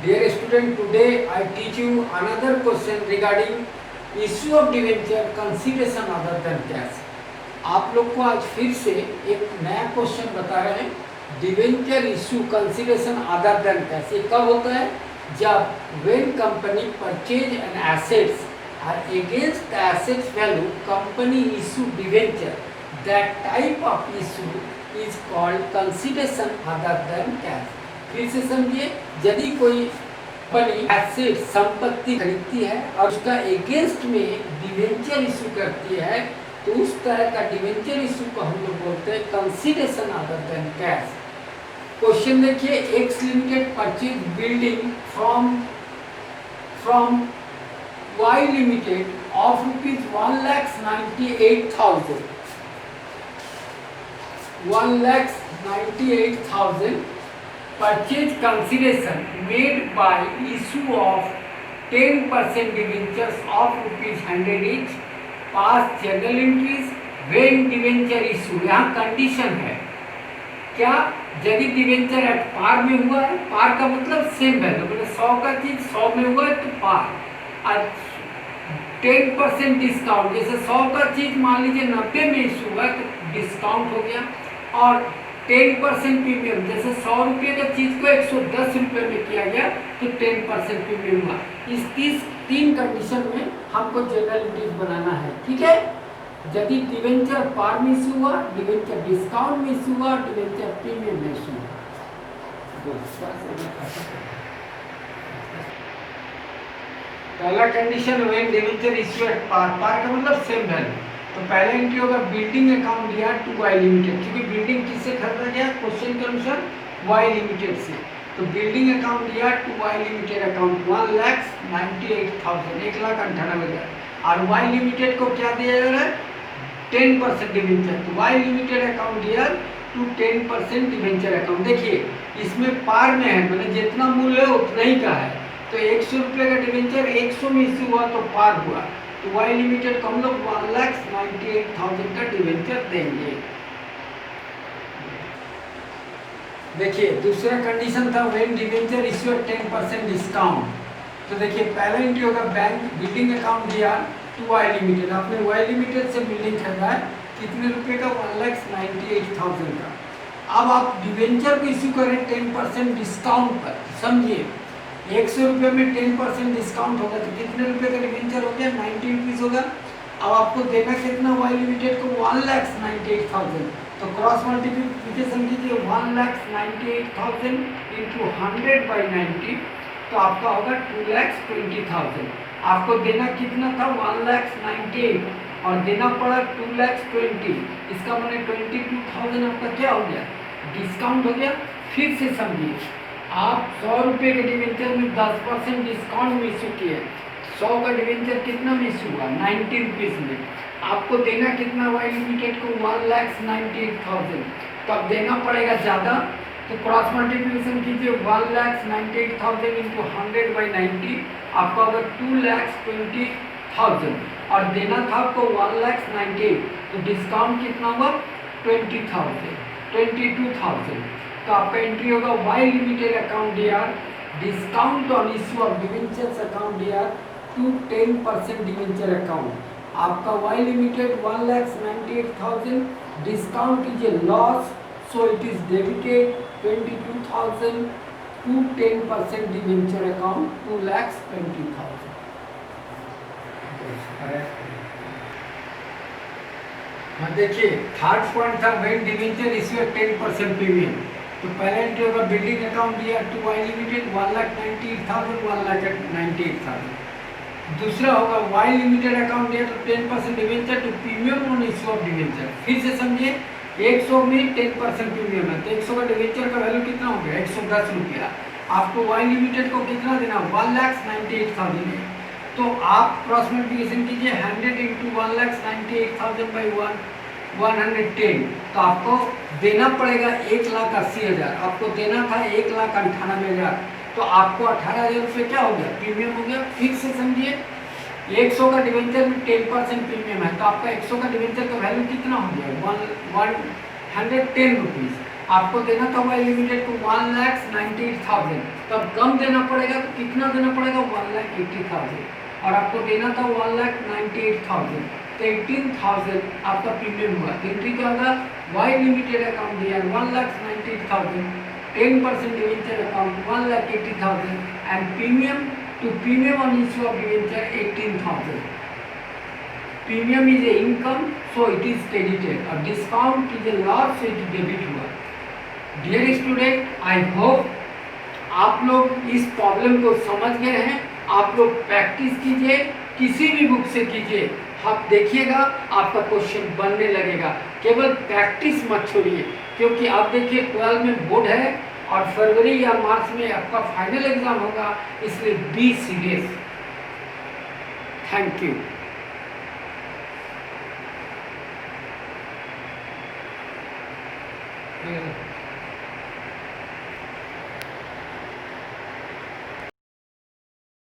Dear student, today I teach you another question regarding issue of debenture consideration other than cash. आप लोग को आज फिर से एक नया क्वेश्चन बता रहे हैं debenture issue consideration other than cash. ये कब होता है? जब when company purchase an assets और against the assets value company issue debenture, that type of issue is called consideration other than cash. फिर से समझिए, यदि कोई कंपनी एसेट संपत्ति खरीदती है और उसका अगेंस्ट में डिवेंचर इशू करती है तो उस तरह का डिवेंचर इशू को हम लोग बोलते हैं consideration other than cash. Question देखिए, X limited purchase building from Y limited of rupees 1,98,000 1,98,000 purchase consideration made by issue of 10% debentures of rupees 100 each, past journal entries, when debenture issue। यहाँ condition है क्या? यदि debenture at par में हुआ है, पार का मतलब सेम वैल्यू, मतलब 100 का चीज 100 में हुआ है तो पार, और 10% डिस्काउंट, जैसे 100 का चीज मान लीजिए 90 में इशू हुआ तो डिस्काउंट हो गया, और 10% प्रीमियम, जैसे 100 रुपये का चीज को 110 रुपये में किया गया तो 10% प्रीमियम हुआ। इस तीन कंडीशन में हमको जनरल एंट्रीज बनाना है, ठीक है। यदि डिवेंचर पार में इशू हुआ, डिवेंचर डिस्काउंट में इशू हुआ, डिवेंचर प्रीमियम में इशू हुआ। पहला condition when debenture issue at par, par का मतलब सेम वैल्यू। तो पहला एंट्री होगा बिल्डिंग अकाउंट दिया टू वाई लिमिटेड, क्योंकि बिल्डिंग किससे खरीदा गया क्वेश्चन के अनुसार? वाई लिमिटेड से। तो बिल्डिंग अकाउंट दिया टू वाई लिमिटेड अकाउंट 1,98,000, 1,98,000, और वाई लिमिटेड को क्या दिया जा रहा है? 10% डिवेंचर। तो वाई लिमिटेड अकाउंट दिया टू 10% डिवेंचर अकाउंट। देखिए इसमें पार में है, मतलब जितना मूल्य है उतना ही का है। तो 100 रुपये का डिवेंचर 100 में इशू हुआ तो पार हुआ, तो वाई लिमिटेड को हम लोग 1,98,000 का डिवेंचर देंगे। देखिए दूसरा कंडीशन था when debenture issue at 10% discount. तो देखिए पहला एंट्री होगा बैंक बिल्डिंग अकाउंट दिया टू वाई लिमिटेड, आपने वाई लिमिटेड से बिल्डिंग खरीदा है कितने रुपए का? 1,98,000 का। अब आप डिवेंचर को इशू करें 10% डिस्काउंट पर, समझिए 100 रुपये में 10% डिस्काउंट होगा तो कितने रुपए का डिवेंचर हो गया? 90 रुपीज़ होगा। अब आपको देना कितना वाई लिमिटेड को? 1,98,000। तो क्रॉस मल्टीप्लिकेशन कीजिए, 1,98,000 इंटू 100/90, तो आपका होगा 2,20,000। आपको देना कितना था? 1,98,000 और देना पड़ा 2,20,000, इसका मैंने 22,000 आपका क्या हो गया? डिस्काउंट हो गया। फिर से समझिए, आप 100 रुपये के डिवेंचर में 10% डिस्काउंट में इशू किए, 100 का डिवेंचर कितना में इशू हुआ? 90 रुपीज़ में। आपको देना कितना वाई लिमिटेड को? 1,98,000। तब देना पड़ेगा ज़्यादा, तो क्रॉस मल्टीप्लिकेशन कीजिए, 1,98,000 इंटू 100/90, आपका होगा 2,20,000, और देना था आपको 1,98,000, तो डिस्काउंट कितना हुआ? 22,000। तो आपका एंट्री होगा Y limited account DR discount on issue of debentures account DR to 10% debenture account. आपका वाई लिमिटेड 1,98,000 डिस्काउंट कीजिए loss, so it is debited 22,000 to 10% debenture account 2,20,000। हाँ देखिए थर्ड पॉइंट था when debenture issue at 10% premium. तो पहला entry होगा building account दिया to Y limited 1,98,000, 1,98,000। दूसरा होगा वाई लिमिटेड अकाउंट दिया तो 10% debenture to premium on issue of debenture. फिर से समझिए 100 में 10% प्रीमियम है, तो 100 का डिवेंचर का वैल्यू कितना हो गया? 110 रुपया। आपको वाई लिमिटेड को कितना देना? 1,98,000 है। तो आप क्रॉस मल्टीप्लिकेशन कीजिए, 100 इंटू 1,98,000/110, तो आपको देना पड़ेगा 1,80,000। आपको देना था 1,98,000, तो आपको 18,000 रुपये क्या हो गया? प्रीमियम हो गया। फिर से समझिए 100 का डिवेंचर में 10% प्रीमियम है, तो आपका 100 का डिवेंचर का वैल्यू कितना हो गया? 110 रुपीज़। आपको देना था वाई लिमिटेड को 1,98,000, तब कम देना पड़ेगा तो कितना देना पड़ेगा 1,80,000, और आपको देना था 1,98,000, तो 18,000 आपका प्रीमियम हुआ। तो एंट्री क्या होगा, वाई लिमिटेड अकाउंट दिया 1,98,000, 10% debenture account 1,80,000 and premium to premium on issue of debenture 18,000. Premium is a income, so it is credited. और discount is a loss, so it is debit हुआ। Dear student, I hope आप लोग इस problem को समझ गए हैं। आप लोग प्रैक्टिस कीजिए, किसी भी बुक से कीजिए, आप देखिएगा आपका क्वेश्चन बनने लगेगा। केवल प्रैक्टिस मत छोड़िए, क्योंकि आप देखिए 12 में बोर्ड है और फरवरी या मार्च में आपका फाइनल एग्जाम होगा, इसलिए बी सीरियस। Thank you.